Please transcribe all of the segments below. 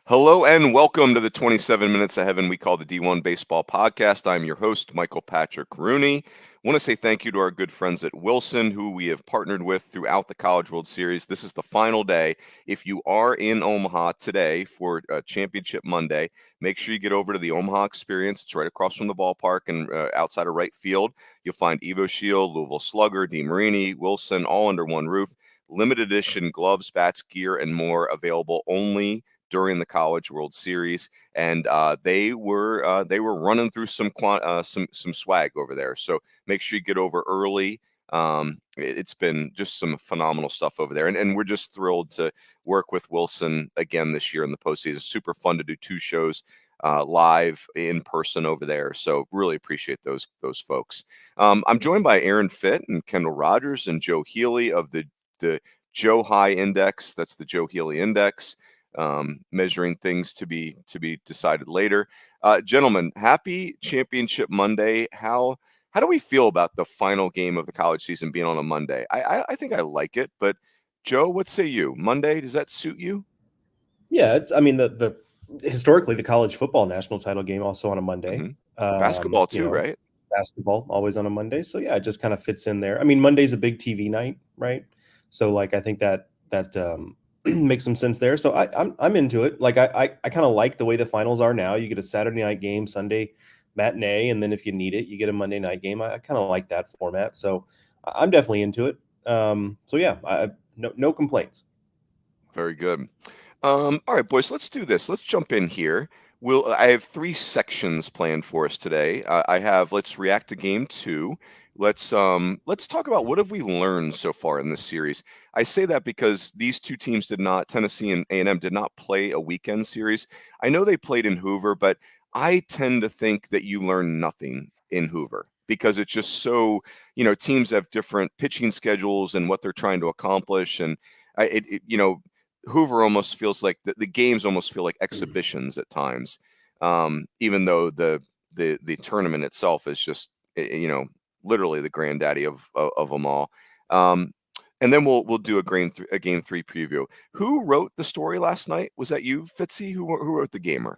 Hello and welcome to the 27 Minutes of Heaven we call the D1 Baseball Podcast. I'm your host, Michael Patrick Rooney. I want to say thank you to our good friends at Wilson, who we have partnered with throughout the College World Series. This is the final day. If you are in Omaha today for Championship Monday, make sure you get over to the Omaha Experience. It's right across from the ballpark and outside of right field. You'll find Evo Shield, Louisville Slugger, DeMarini, Wilson, all under one roof. Limited edition gloves, bats, gear, and more available only during the College World Series, and they were running through some swag over there. So make sure you get over early. It's been just some phenomenal stuff over there, and we're just thrilled to work with Wilson again this year in the postseason. Super fun to do two shows live in person over there. So really appreciate those folks. I'm joined by Aaron Fitt and Kendall Rogers and Joe Healy of the Joe High Index. That's the Joe Healy Index. Measuring things to be decided later. Gentlemen, happy Championship Monday. How do we feel about the final game of the college season being on a Monday? I think I like it, but Joe, what say you? Monday, does that suit you? Yeah, the historically the college football national title game also on a Monday. Mm-hmm. Basketball too, right? Basketball always on a Monday. So yeah, it just kind of fits in there. I mean, Monday's a big TV night, right? So I think that makes some sense there. So I'm into it. I kind of like the way the finals are now. You get a Saturday night game, Sunday matinee, and then if you need it, you get a Monday night game. I kind of like that format. So I'm definitely into it. So yeah, no complaints. Very good. All right, boys, let's do this. Let's jump in here. I have three sections planned for us today. Let's react to game two. Let's talk about what have we learned so far in this series. I say that because these two teams Tennessee and A&M did not play a weekend series. I know they played in Hoover, but I tend to think that you learn nothing in Hoover because it's just so, teams have different pitching schedules and what they're trying to accomplish. And Hoover almost feels like the games almost feel like exhibitions at times, even though the tournament itself is just literally the granddaddy of them all. And then we'll do a game three preview. Who wrote the story last night? Was that you, Fitzy? Who wrote the gamer?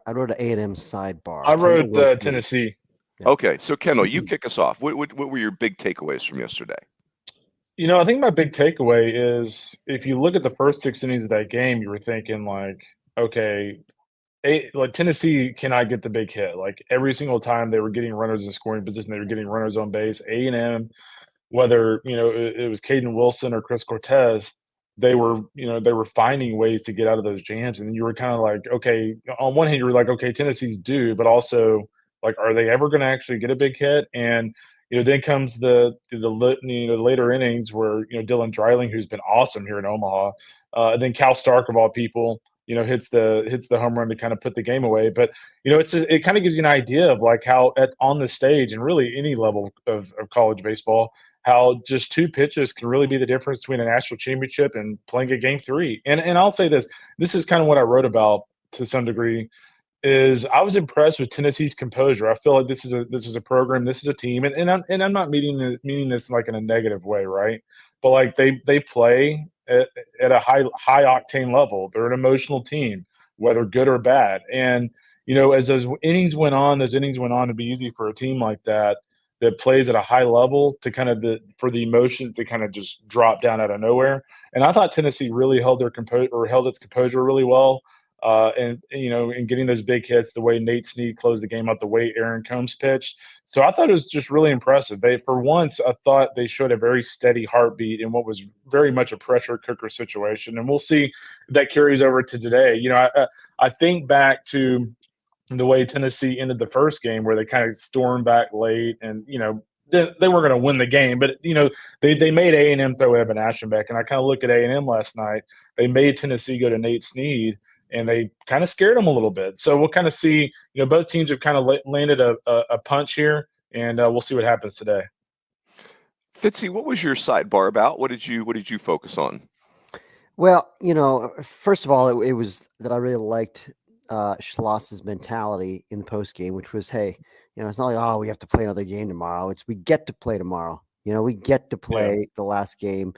I wrote an A&M sidebar. I wrote Tennessee. Yeah. Okay, so Kendall, you kick us off. What were your big takeaways from yesterday? I think my big takeaway is if you look at the first 6 innings of that game, you were thinking okay, Tennessee cannot get the big hit. Like every single time they were getting runners in scoring position, they were getting runners on base. A&M, whether it was Kaden Wilson or Chris Cortez, they were finding ways to get out of those jams. And you were kind of like, okay, on one hand you were like, okay, Tennessee's due, but also like, are they ever going to actually get a big hit? And then comes the later innings where Dylan Dreiling, who's been awesome here in Omaha, and then Cal Stark of all people, hits the home run to kind of put the game away. But it kind of gives you an idea of like how on the stage and really any level of college baseball, how just two pitches can really be the difference between a national championship and playing a game three. And I'll say this is kind of what I wrote about to some degree. Is I was impressed with Tennessee's composure. I feel like this is a program, this is a team, and I'm not meaning this like in a negative way, right? But like they play at a high octane level. They're an emotional team, whether good or bad. And as those innings went on to be easy for a team like that plays at a high level to kind of for the emotions to kind of just drop down out of nowhere. And I thought Tennessee really held its composure really well. And getting those big hits, the way Nate Snead closed the game out, the way Aaron Combs pitched. So I thought it was just really impressive. For once, I thought they showed a very steady heartbeat in what was very much a pressure cooker situation. And we'll see if that carries over to today. I think back to the way Tennessee ended the first game where they kind of stormed back late and, they weren't going to win the game, but they made A&M throw Evan Ashenbeck, and I kind of look at A&M last night. They made Tennessee go to Nate Snead, and they kind of scared them a little bit. So we'll kind of see. Both teams have kind of landed a punch here, and we'll see what happens today. Fitzy, what was your sidebar about? What did you focus on? Well, first of all, it was that I really liked Schloss's mentality in the post game, which was, hey, it's not like, oh, we have to play another game tomorrow. It's we get to play tomorrow. We get to play the last game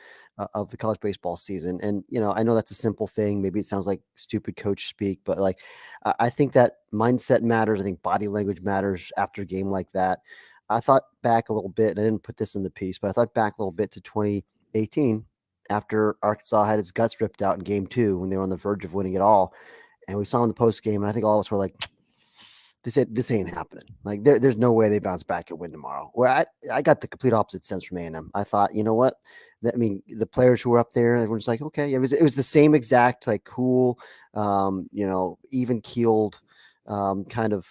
of the college baseball season. And, I know that's a simple thing. Maybe it sounds like stupid coach speak, but like, I think that mindset matters. I think body language matters after a game like that. I thought back a little bit, and I didn't put this in the piece, but I thought back a little bit to 2018 after Arkansas had its guts ripped out in game 2 when they were on the verge of winning it all. And we saw in the post game, and I think all of us were like, this ain't happening. Like there's no way they bounce back and win tomorrow. Where I got the complete opposite sense from A&M. I thought, you know what? The players who were up there, everyone's like, okay, it was the same exact like cool, even keeled kind of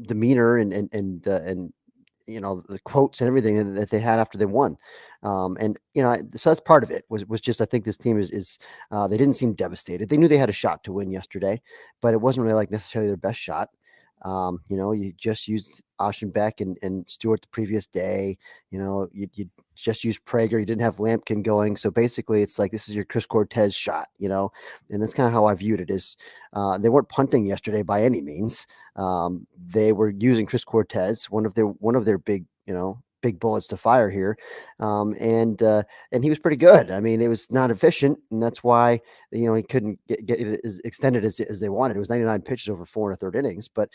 demeanor and the quotes and everything that they had after they won. So that's part of it was just, I think this team is they didn't seem devastated. They knew they had a shot to win yesterday, but it wasn't really like necessarily their best shot. You just used Aschenbeck and Stewart the previous day. You just used Prager. You didn't have Lampkin going. So basically it's like, this is your Chris Cortez shot, and that's kind of how I viewed it is they weren't punting yesterday by any means. They were using Chris Cortez, one of their big, big bullets to fire here. And he was pretty good. I mean, it was not efficient, and that's why, he couldn't get it as extended as they wanted. It was 99 pitches over 4 1/3 innings, but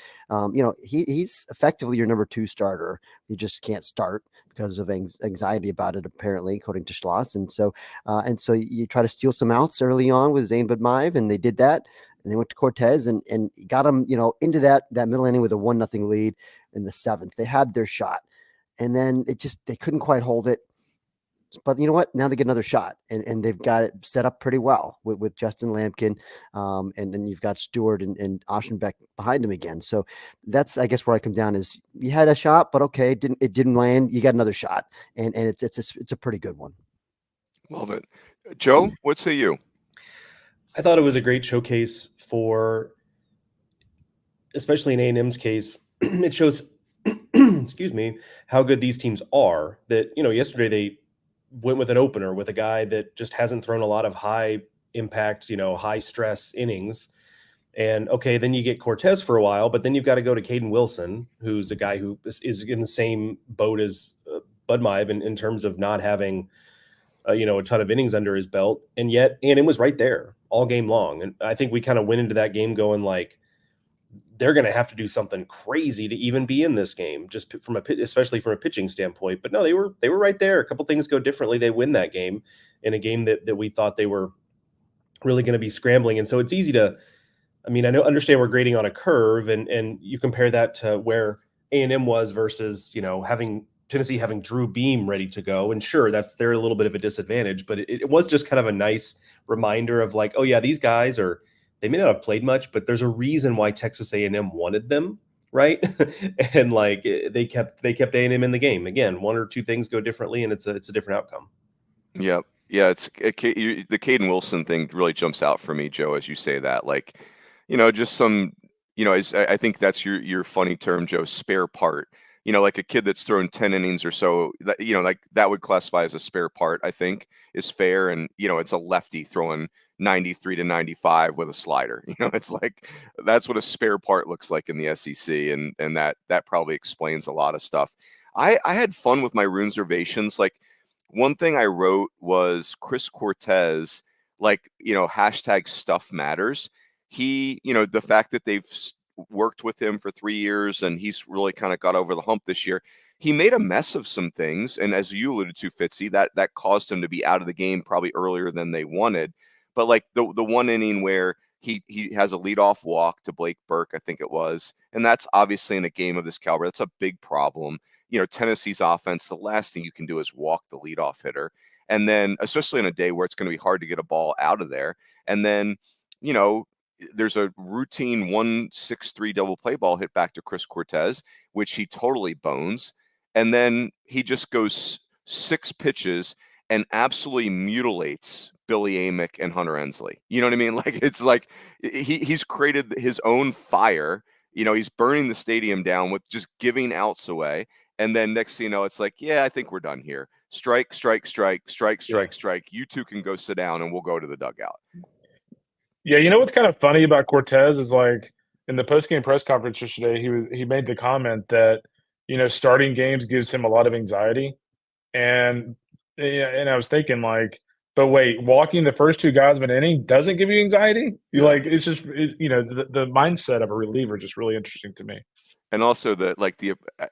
he's effectively your number 2 starter. You just can't start because of anxiety about it, apparently, according to Schloss. And so you try to steal some outs early on with Zane Budmaiv, and they did that. And they went to Cortez and got them, into that middle inning with a 1-0 lead in the 7th. They had their shot. And then they couldn't quite hold it. But you know what? Now they get another shot, and they've got it set up pretty well with Justin Lampkin. And then you've got Stewart and Aschenbeck behind him again. So that's, I guess, where I come down is you had a shot, but okay, it didn't land. You got another shot, and it's a pretty good one. Love it. Joe, what say you? I thought it was a great showcase for, especially in A&M's case, it shows excuse me, how good these teams are. That, yesterday they went with an opener with a guy that just hasn't thrown a lot of high impact, high stress innings. And okay, then you get Cortez for a while, but then you've got to go to Kaden Wilson, who's a guy who is in the same boat as Budmaiv in terms of not having, a ton of innings under his belt. And yet, it was right there all game long. And I think we kind of went into that game going like, they're going to have to do something crazy to even be in this game, just especially from a pitching standpoint. But no, they were right there. A couple things go differently. They win that game in a game that we thought they were really going to be scrambling. And so it's easy to, I understand we're grading on a curve, and you compare that to where A&M was versus, having Tennessee having Drew Beam ready to go. And sure, they're a little bit of a disadvantage, but it was just kind of a nice reminder of like, oh yeah, these guys they may not have played much, but there's a reason why Texas A&M wanted them, right? And like they kept A&M in the game. Again, one or two things go differently, and it's a different outcome. Yeah, the Kaden Wilson thing really jumps out for me, Joe, as you say that. Like, just some, I think that's your funny term, Joe, spare part. Like a kid that's thrown 10 innings or so, that, like that would classify as a spare part, I think is fair. And, it's a lefty throwing 93 to 95 with a slider. It's like, that's what a spare part looks like in the SEC. And that probably explains a lot of stuff. I had fun with my Runeservations. Like, one thing I wrote was Chris Cortez, like, hashtag stuff matters. He, the fact that they've worked with him for 3 years and he's really kind of got over the hump this year. He made a mess of some things. And as you alluded to, Fitzy, that caused him to be out of the game probably earlier than they wanted. But like the one inning where he has a leadoff walk to Blake Burke, I think it was. And that's obviously in a game of this caliber. That's a big problem. Tennessee's offense, the last thing you can do is walk the leadoff hitter. And then, especially in a day where it's going to be hard to get a ball out of there. And then, there's a routine 1-6-3 double play ball hit back to Chris Cortez, which he totally bones. And then he just goes 6 pitches and absolutely mutilates Billy Amick and Hunter Ensley. You know what I mean? Like, it's like he's created his own fire. He's burning the stadium down with just giving outs away. And then next thing you know, it's like, yeah, I think we're done here. Strike, strike, strike, strike, strike, strike. You two can go sit down and we'll go to the dugout. Yeah, what's kind of funny about Cortez is like in the postgame press conference yesterday, he made the comment that, starting games gives him a lot of anxiety. And I was thinking like, but wait, walking the first two guys of an inning doesn't give you anxiety? You Yeah. like it's just the mindset of a reliever is just really interesting to me. And also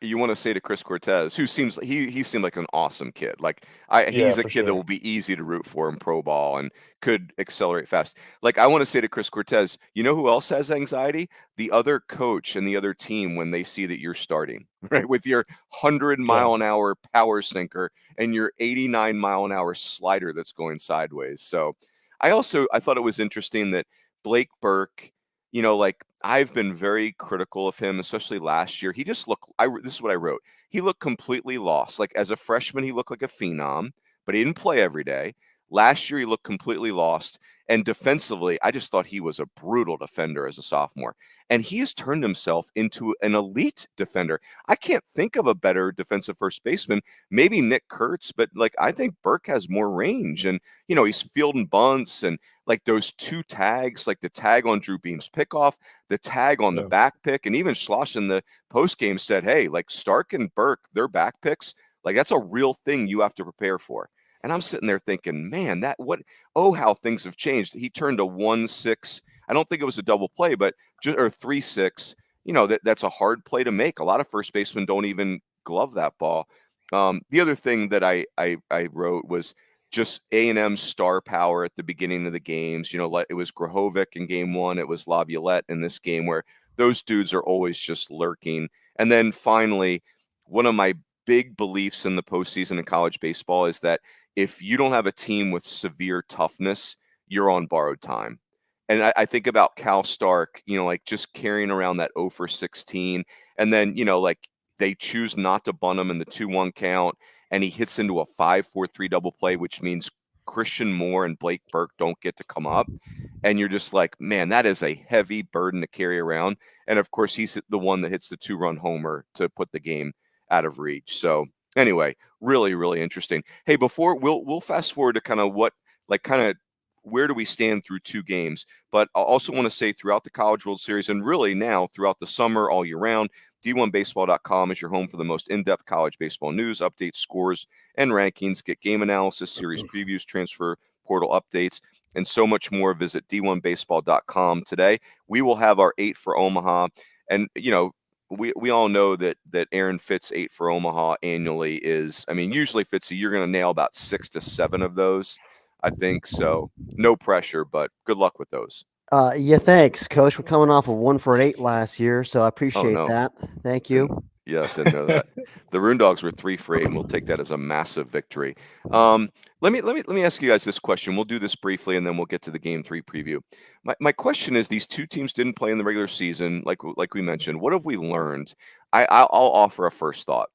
you want to say to Chris Cortez, who seems he seemed like an awesome kid. Like Yeah, he's a for kid that sure. will be easy to root for in pro ball and could accelerate fast. Like I want to say to Chris Cortez, you know who else has anxiety? The other coach and the other team when they see that you're starting, right? With your 100-mile-an-hour power sinker and your 89-mile-an-hour slider that's going sideways. So I thought it was interesting that Blake Burke, like I've been very critical of him, especially last year. He just looked, this is what I wrote. He looked completely lost. Like as a freshman, he looked like a phenom, but he didn't play every day. Last year, he looked completely lost. And defensively, I just thought he was a brutal defender as a sophomore. And he has turned himself into an elite defender. I can't think of a better defensive first baseman. Maybe Nick Kurtz, but like I think Burke has more range. And, he's fielding bunts and like those two tags, like the tag on Drew Beam's pickoff, the tag on the Yeah. back pick, and even Schloss in the postgame said, hey, like Stark and Burke, their back picks, like that's a real thing you have to prepare for. And I'm sitting there thinking, man, how things have changed. He turned a 1-6. I don't think it was a double play, but or 3-6. That's a hard play to make. A lot of first basemen don't even glove that ball. The other thing that I wrote was just A&M's star power at the beginning of the games. It was Grahovic in game one. It was Laviolette in this game, where those dudes are always just lurking. And then finally, one of my big beliefs in the postseason in college baseball is that if you don't have a team with severe toughness, you're on borrowed time. And I think about Cal Stark, like just carrying around that 0 for 16. And then, like they choose not to bunt him in the 2-1 count. And he hits into a 5-4-3 double play, which means Christian Moore and Blake Burke don't get to come up. And you're just like, man, that is a heavy burden to carry around. And of course, he's the one that hits the 2-run homer to put the game out of reach. So anyway, really, really interesting. Hey, before we'll fast forward to kind of where do we stand through two games? But I also want to say throughout the College World Series and really now throughout the summer, all year round, D1Baseball.com is your home for the most in-depth college baseball news, updates, scores, and rankings. Get game analysis, series previews, transfer portal updates, and so much more. Visit D1Baseball.com today. We will have our 8 for Omaha. And, we all know that Aaron Fitt's 8 for Omaha annually is, usually Fitzy, you're going to nail about 6 to 7 of those, I think. So no pressure, but good luck with those. Yeah, thanks, Coach. We're coming off of 1 for 8 last year, so I appreciate that. Thank you. Didn't know that. The Rune Dogs were 3 for 8, and we'll take that as a massive victory. Let me ask you guys this question. We'll do this briefly, and then we'll get to the Game 3 preview. My question is: these two teams didn't play in the regular season, like we mentioned. What have we learned? I'll offer a first thought.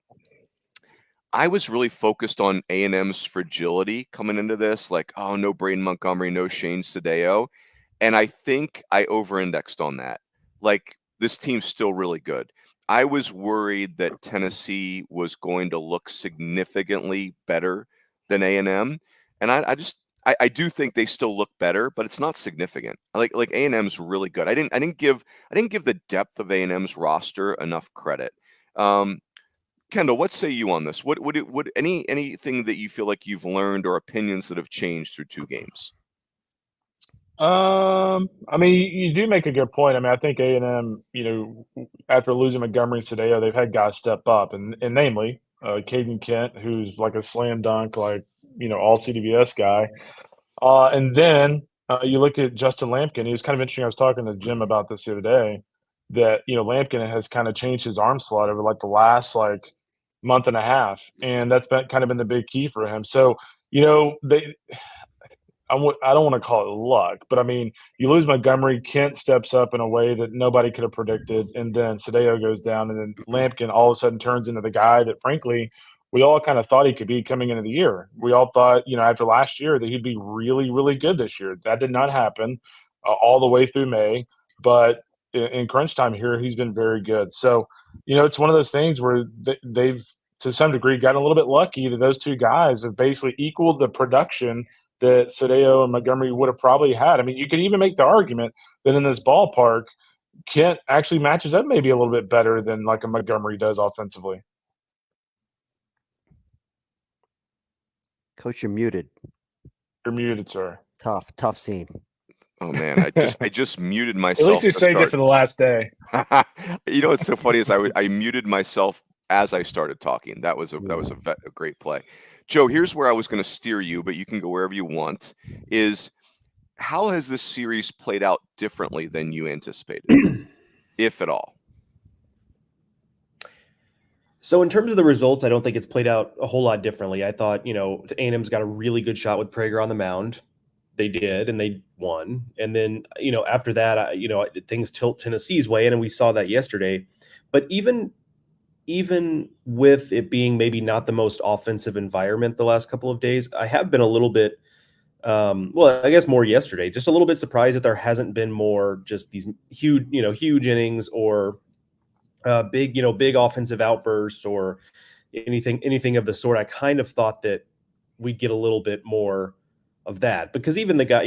I was really focused on A&M's fragility coming into this, like, oh, no Braden Montgomery, no Shane Sadeo. And I think I over-indexed on that. Like, this team's still really good. I was worried that Tennessee was going to look significantly better than A&M. And I do think they still look better, but it's not significant. Like A&M's really good. I didn't give the depth of A&M's roster enough credit. Kendall, what say you on this? What anything that you feel like you've learned or opinions that have changed through two games? You do make a good point. I think A&M, after losing Montgomery and Sadeo, they've had guys step up, and namely Caden Kent, who's like a slam dunk, like all CDVS guy. And then you look at Justin Lampkin. He was kind of interesting. I was talking to Jim about this the other day. That Lampkin has kind of changed his arm slot over like the last month and a half, and that's been the big key for him. So they. I don't want to call it luck, but you lose Montgomery, Kent steps up in a way that nobody could have predicted, and then Sadeo goes down, and then Lampkin all of a sudden turns into the guy that, frankly, we all kind of thought he could be coming into the year. We all thought, after last year, that he'd be really, really good this year. That did not happen all the way through May, but in crunch time here, he's been very good. So, it's one of those things where they've, to some degree, gotten a little bit lucky that those two guys have basically equaled the production that Sadeo and Montgomery would have probably had. You could even make the argument that in this ballpark, Kent actually matches up maybe a little bit better than like a Montgomery does offensively. Coach, you're muted. You're muted, sir. Tough scene. Oh man, I just muted myself. At least you to saved it start. for the last day. You know what's so funny is I muted myself as I started talking. That was a great play. Joe, here's where I was going to steer you, but you can go wherever you want. Is how has this series played out differently than you anticipated, if at all? So in terms of the results, I don't think it's played out a whole lot differently. I thought, A&M's got a really good shot with Prager on the mound. They did, and they won. And then, after that, things tilt Tennessee's way, and we saw that yesterday. But even with it being maybe not the most offensive environment the last couple of days, I have been a little bit, I guess more yesterday, just a little bit surprised that there hasn't been more just these huge innings or big offensive outbursts or anything of the sort. I kind of thought that we'd get a little bit more of that, because even the guy,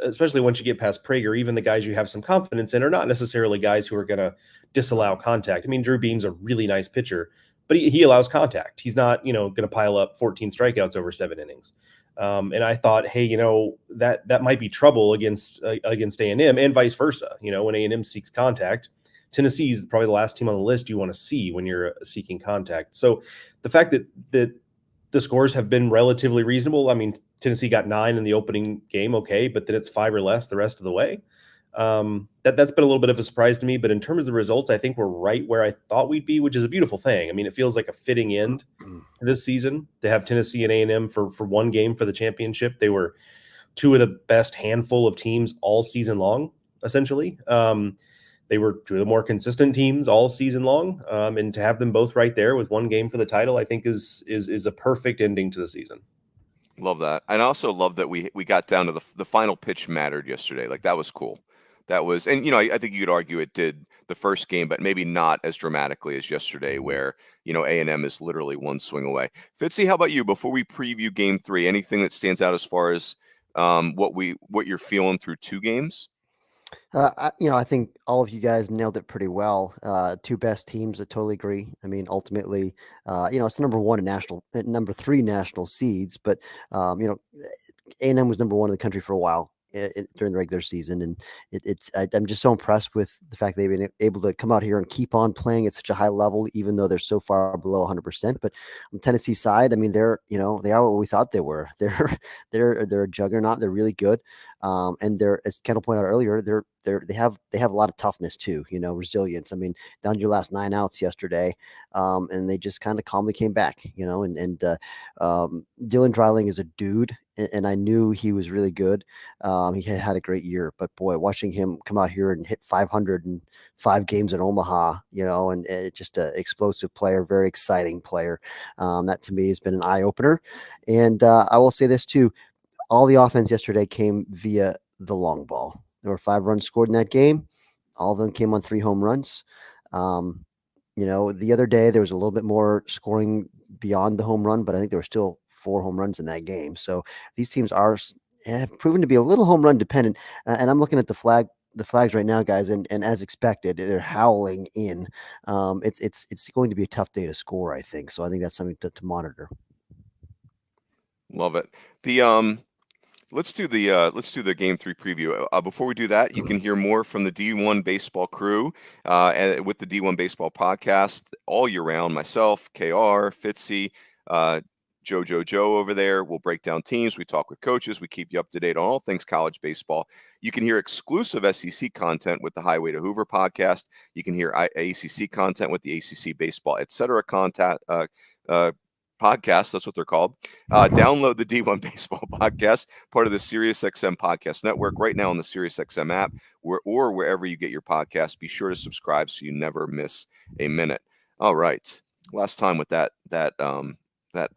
especially once you get past Prager, even the guys you have some confidence in are not necessarily guys who are going to disallow contact. I mean, Drew Beam's a really nice pitcher, but he allows contact. He's not, going to pile up 14 strikeouts over 7 innings. And I thought, hey, that might be trouble against A&M, and vice versa. When A&M seeks contact, Tennessee is probably the last team on the list you want to see when you're seeking contact. So the fact that the scores have been relatively reasonable. I mean, Tennessee got 9 in the opening game, okay, but then it's 5 or less the rest of the way. That's been a little bit of a surprise to me. But in terms of the results, I think we're right where I thought we'd be, which is a beautiful thing. I mean, it feels like a fitting end this season to have Tennessee and A&M for one game for the championship. They were two of the best handful of teams all season long, essentially. They were two of the more consistent teams all season long, and to have them both right there with one game for the title, I think is a perfect ending to the season. Love that. And I also love that we got down to the final pitch mattered yesterday. Like, that was cool. That was, and I think you could argue it did the first game, but maybe not as dramatically as yesterday, where A&M is literally one swing away. Fitzy, how about you? Before we preview Game 3, anything that stands out as far as what you're feeling through 2 games? I think all of you guys nailed it pretty well. 2 best teams, I totally agree. I mean, ultimately, it's number 1 in number 3 national seeds, but A&M was number 1 in the country for a while during the regular season, and I'm just so impressed with the fact they've been able to come out here and keep on playing at such a high level, even though they're so far below 100%. But on Tennessee side, I mean, they are what we thought they were. They're a juggernaut. They're really good, and they're, as Kendall pointed out earlier, they have a lot of toughness too. Resilience. I mean, down to your last 9 outs yesterday, and they just kind of calmly came back. And Dylan Dreiling is a dude. And I knew he was really good. He had a great year, but boy, watching him come out here and hit 505 games in Omaha, and just an explosive player, very exciting player. That to me has been an eye opener. And I will say this too: all the offense yesterday came via the long ball. There were 5 runs scored in that game. All of them came on 3 home runs. The other day there was a little bit more scoring beyond the home run, but I think there were still 4 home runs in that game. So these teams have proven to be a little home run dependent. And I'm looking at the flags right now, guys, and as expected, they're howling in. It's going to be a tough day to score, I think. So I think that's something to monitor. Love it. Let's do the Game 3 preview. Before we do that, you can hear more from the D1 Baseball crew with the D1 Baseball podcast all year round. Myself, KR, Fitzy, Joe over there. We'll break down teams. We talk with coaches. We keep you up to date on all things college baseball. You can hear exclusive SEC content with the Highway to Hoover podcast. You can hear ACC content with the ACC Baseball, etc. content. Podcast, that's what they're called. Download the D1 Baseball podcast, part of the SiriusXM podcast network, right now on the SiriusXM app, or wherever you get your podcast. Be sure to subscribe so you never miss a minute. All right, last time with that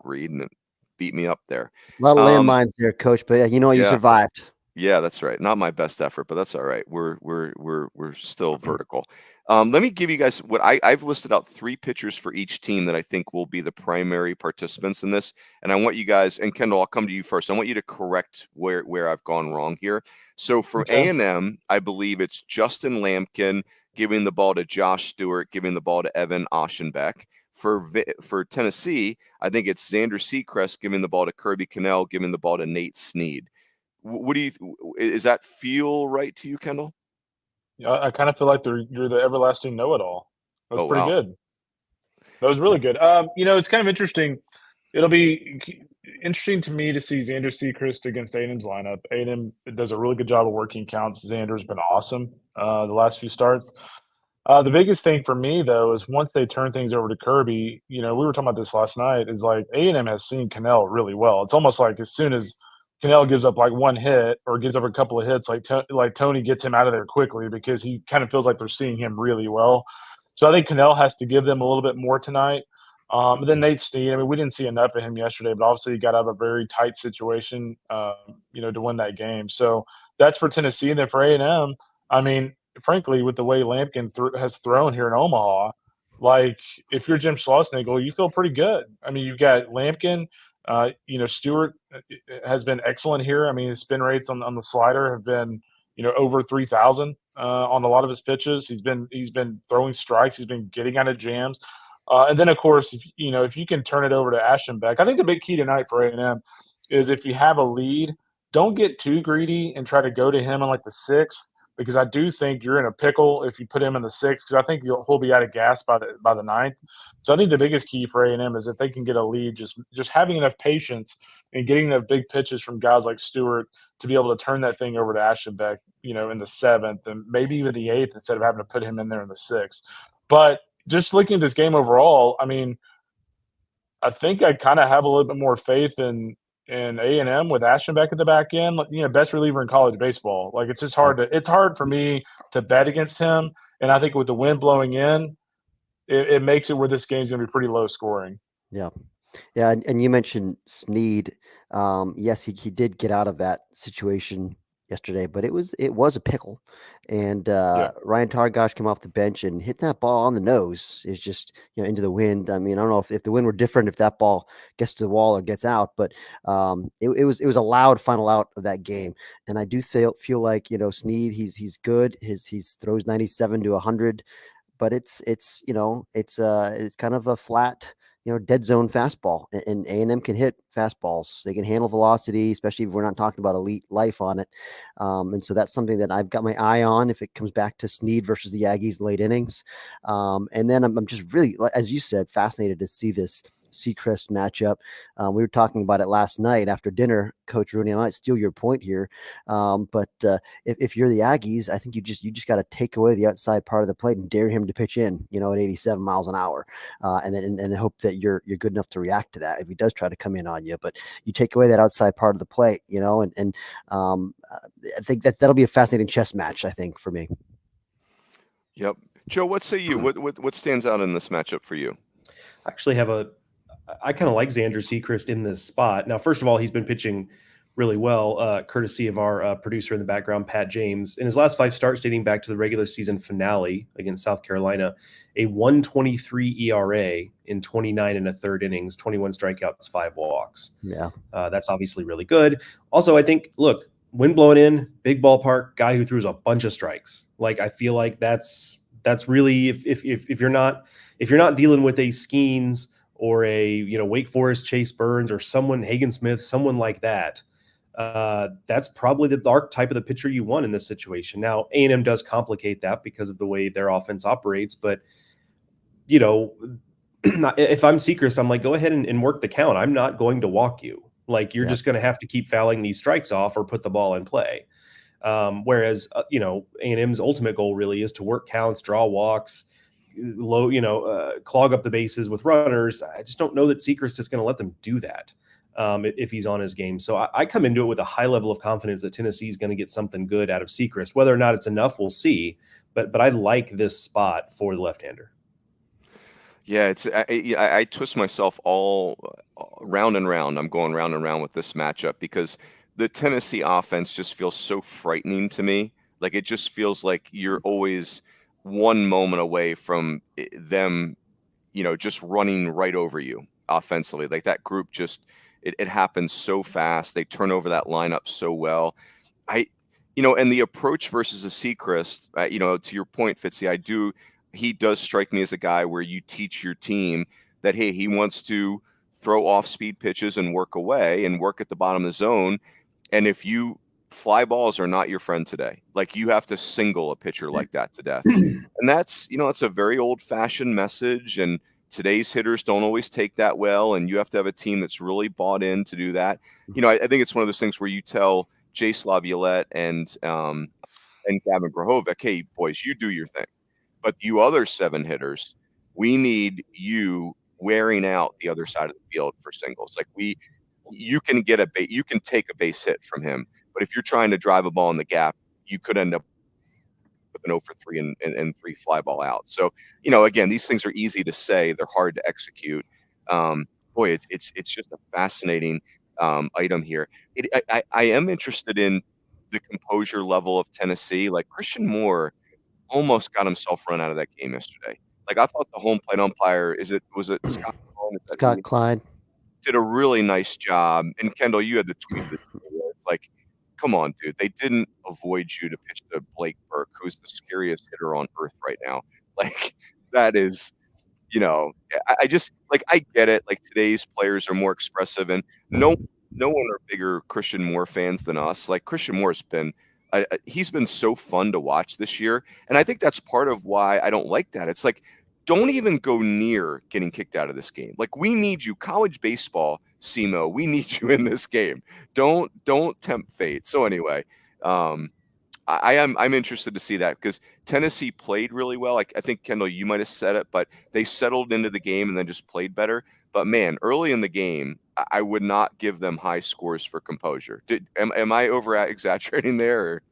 read, and it beat me up there. A lot of landmines there, Coach, but you survived. Yeah, that's right. Not my best effort, but that's all right. We're still vertical. Let me give you guys what I've listed out 3 pitchers for each team that I think will be the primary participants in this. And I want you guys, and Kendall, I'll come to you first. I want you to correct where I've gone wrong here. So for A&M, I believe it's Justin Lampkin, giving the ball to Josh Stewart, giving the ball to Evan Oschenbeck. For Tennessee, I think it's Xander Seacrest giving the ball to Kirby Connell, giving the ball to Nate Snead. What do you? Is that feel right to you, Kendall? I kind of feel like you're the everlasting know-it-all. That's pretty Wow. good. That was really good. It's kind of interesting. It'll be interesting to me to see Xander Seacrest against A&M's lineup. A&M does a really good job of working counts. Xander's been awesome the last few starts. The biggest thing for me, though, is once they turn things over to Kirby, we were talking about this last night, is like A&M has seen Cannell really well. It's almost like as soon as Cannell gives up like one hit or gives up a couple of hits, like Tony gets him out of there quickly because he kind of feels like they're seeing him really well. So I think Cannell has to give them a little bit more tonight. But then Nate Snead, we didn't see enough of him yesterday, but obviously he got out of a very tight situation, to win that game. So that's for Tennessee. And then for A&M, frankly, with the way Lampkin has thrown here in Omaha, like if you're Jim Schlossnagle, you feel pretty good. You've got Lampkin. Stewart has been excellent here. His spin rates on the slider have been, over 3,000 on a lot of his pitches. He's been throwing strikes. He's been getting out of jams. And then, of course, if you can turn it over to Aschenbeck, I think the big key tonight for A&M is if you have a lead, don't get too greedy and try to go to him in like the sixth, because I do think you're in a pickle if you put him in the sixth, because I think he'll be out of gas by the ninth. So I think the biggest key for A&M is if they can get a lead, just having enough patience and getting enough big pitches from guys like Stewart to be able to turn that thing over to Aschenbeck, in the seventh and maybe even the eighth instead of having to put him in there in the sixth. But just looking at this game overall, I think I kind of have a little bit more faith in A&M with Aschenbeck at the back end, best reliever in college baseball. Like it's hard for me to bet against him. And I think with the wind blowing in, it makes it where this game's going to be pretty low scoring. Yeah. Yeah. And you mentioned Snead. Yes, he did get out of that situation yesterday, but it was a pickle. And Ryan Targash came off the bench and hit that ball on the nose is just, into the wind. I don't know if the wind were different, if that ball gets to the wall or gets out, but it was a loud final out of that game. And I do feel like, Snead, he's good. He's throws 97 to 100, but it's kind of a flat, dead zone fastball, and A&M can hit fastballs. They can handle velocity, especially if we're not talking about elite life on it. And so that's something that I've got my eye on if it comes back to Snead versus the Aggies late innings. And then I'm just really, as you said, fascinated to see this Seacrest matchup. We were talking about it last night after dinner, Coach Rooney. I might steal your point here, but if you're the Aggies, I think you just got to take away the outside part of the plate and dare him to pitch in, at 87 miles an hour, and then hope that you're good enough to react to that if he does try to come in on you. But you take away that outside part of the plate, and I think that'll be a fascinating chess match, I think, for me. Yep. Joe, what say you? What stands out in this matchup for you? I actually I kind of like Xander Seacrest in this spot. Now, first of all, he's been pitching really well, courtesy of our producer in the background, Pat James. In his last 5 starts dating back to the regular season finale against South Carolina, a 1.23 ERA in 29 and a third innings, 21 strikeouts, 5 walks. Yeah. That's obviously really good. Also, I think, look, wind blowing in, big ballpark, guy who throws a bunch of strikes. Like, I feel like that's really, if you're not dealing with a Skeens or a Wake Forest Chase Burns or someone, Hagen Smith, someone like that, that's probably the archetype of the pitcher you want in this situation. Now, A&M does complicate that because of the way their offense operates, but if I'm Seacrest, I'm like, go ahead and work the count. I'm not going to walk you. Like, you're just going to have to keep fouling these strikes off or put the ball in play. Whereas A&M's ultimate goal really is to work counts, draw walks, clog up the bases with runners. I just don't know that Seacrest is going to let them do that if he's on his game. So I come into it with a high level of confidence that Tennessee is going to get something good out of Seacrest. Whether or not it's enough, we'll see. But I like this spot for the left-hander. Yeah, I twist myself all round and round. I'm going round and round with this matchup because the Tennessee offense just feels so frightening to me. Like, it just feels like you're always one moment away from them, just running right over you offensively. Like, that group just, it happens so fast. They turn over that lineup so well. And the approach versus a Seacrest, to your point, Fitzy, he does strike me as a guy where you teach your team that, hey, he wants to throw off-speed pitches and work away and work at the bottom of the zone. And if fly balls are not your friend today, like you have to single a pitcher like that to death. And that's a very old-fashioned message. And today's hitters don't always take that well. And you have to have a team that's really bought in to do that. I think it's one of those things where you tell Jace Laviolette and Gavin Brahovic, hey, boys, you do your thing. But you other 7 hitters, we need you wearing out the other side of the field for singles. Like you can take a base hit from him. But if you're trying to drive a ball in the gap, you could end up with an 0 for 3 and 3 fly ball out. So, again, these things are easy to say. They're hard to execute. Boy, it's just a fascinating item here. I am interested in the composure level of Tennessee. Like Christian Moore almost got himself run out of that game yesterday. Like I thought the home plate umpire, was it Scott? Scott Clyde did a really nice job. And Kendall, you had the tweet that it's like, come on, dude. They didn't avoid you to pitch to Blake Burke, who's the scariest hitter on earth right now. Like that is, I just like I get it. Like today's players are more expressive, and no one are bigger Christian Moore fans than us. Like Christian Moore's been, he's been so fun to watch this year, and I think that's part of why I don't like that. It's like, don't even go near getting kicked out of this game. Like we need you, college baseball, SEMO. We need you in this game. Don't tempt fate. So anyway, I'm interested to see that because Tennessee played really well. I think, Kendall, you might have said it, but they settled into the game and then just played better. But man, early in the game, I would not give them high scores for composure. Am I over exaggerating there? Or?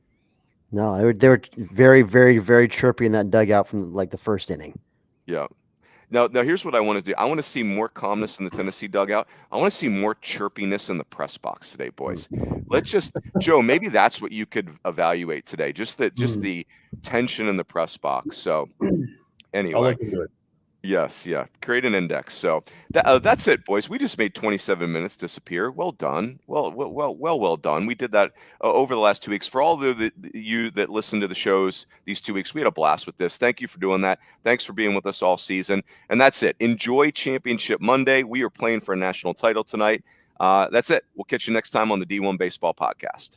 No, they were very, very, very chirpy in that dugout from like the first inning. Yeah. Now here's what I want to do. I want to see more calmness in the Tennessee dugout. I want to see more chirpiness in the press box today, boys. Let's just, Joe, maybe that's what you could evaluate today. Just the tension in the press box. So anyway. I'll look into it. Yes, yeah. Create an index. So that's it, boys. We just made 27 minutes disappear. Well done. Well done. We did that over the last 2 weeks. For all you that listen to the shows these 2 weeks, we had a blast with this. Thank you for doing that. Thanks for being with us all season. And that's it. Enjoy Championship Monday. We are playing for a national title tonight. That's it. We'll catch you next time on the D1 Baseball Podcast.